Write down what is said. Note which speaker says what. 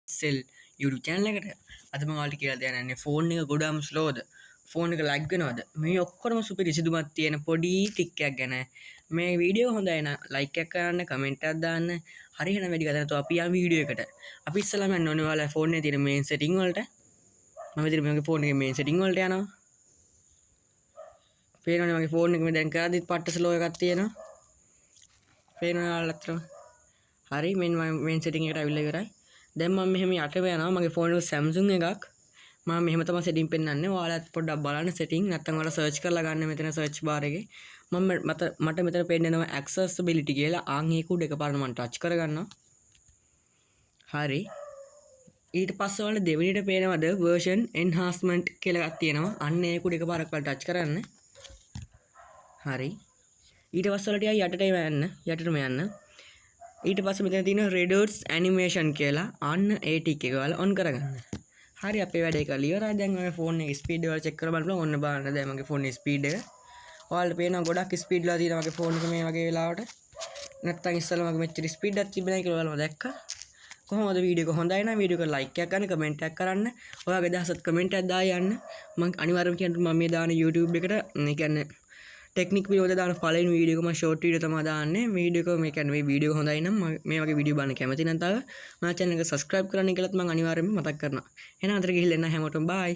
Speaker 1: සෙල් YouTube channel එකට අද මම ඔයාලට කියලා දෙන්නන්නේ ෆෝන් එක ගොඩාම ස්ලෝද ෆෝන් එක ලැග් වෙනවද මේ ඔක්කොම සුපිරි සිදුමක් තියෙන පොඩි ටික් එකක් ගැන මේ වීඩියෝ හොඳයි නම් ලයික් එකක් කරන්න කමෙන්ට් එකක් දාන්න හරි එහෙනම් වැඩි කතා නැතුව අපි යමු වීඩියෝ එකට අපි ඉස්සෙල්ලාම යන්න ඕනේ ඔයාලා ෆෝන් එකේ තියෙන මේන් සෙටින් වලට මම ඉතින් මගේ ෆෝන් එකේ මේන් සෙටින් වලට යනවා පේනවනේ මගේ ෆෝන් එක මේ දැන් කරද්දිත් පට්ට ස්ලෝ එකක් තියෙනවා පේනවනේ ඔයාලට හරි මේන් සෙටින් එකට අවිල්ලා ඉවරයි දැන් මම මෙහෙම යටම යනවා මගේ ෆෝන් එක Samsung එකක් මම මෙහෙම තමයි සෙටින් පෙන්නන්නේ ඔයාලත් පොඩ්ඩක් බලන්න සෙටින් නැත්නම් ඔයාලා සර්ච් කරලා ගන්න මෙතන සර්ච් බාර් එකේ මට මෙතන පෙන්නනවා accessibility කියලා ආන් ඒක උඩ එකපාරට මම ටච් කරගන්නවා හරි ඊට පස්සේ ඔයාලා දෙවෙනිට පේනවද version enhancement කියලා එකක් තියෙනවා අන්න ඒක උඩ එකපාරක් ඔයාලා ටච් කරන්න හරි ඊට පස්සේ ඔයාලා යටටම යන්න ඊට පස්සේ මෙතන තියෙන reduce animation කියලා අන්න ඒ ටික එක ඔයාලා on කරගන්න. හරි අපේ වැඩේ කරලා ඉවරයි. දැන් මගේ ෆෝන් එකේ ස්පීඩ් එක ඔයාලා check කරලා බලන්න ඕන්න බලන්න. දැන් මගේ ෆෝන් එකේ ස්පීඩ් එක. ඔයාලට පේනවා ගොඩක් ස්පීඩ් ලා තියෙනවා මගේ ෆෝන් එක මේ වගේ වෙලාවට. නැත්තම් ඉස්සෙල්ලා මගේ මෙච්චර ස්පීඩ් එකක් තිබුණේ නැහැ කියලා ඔයාලම දැක්කා. කොහොමද වීඩියෝ එක හොඳයි නම් වීඩියෝ එක ලයික් එකක් ගන්න කමෙන්ට් එකක් කරන්න. ඔයාගේ අදහසත් කමෙන්ට් එකක් දාලා යන්න. මම අනිවාර්යයෙන්ම කියන්නම් මම මේ දාන YouTube එකට ඒ කියන්නේ ටෙක්නික් වීඩියෝ දාන පළවෙනි වීඩියෝ එක මම ෂෝට් වීඩියෝ තමයි දාන්නේ වීඩියෝ එක මේ කියන්නේ මේ වීඩියෝ හොඳයි නම් මේ වගේ වීඩියෝ බලන්න කැමති නම් තව මම channel එක subscribe කරන්න කියලාත් මම අනිවාර්යයෙන්ම මතක් කරනවා එහෙනම් අතට ගිහිල්ලා එන්න හැමෝටම bye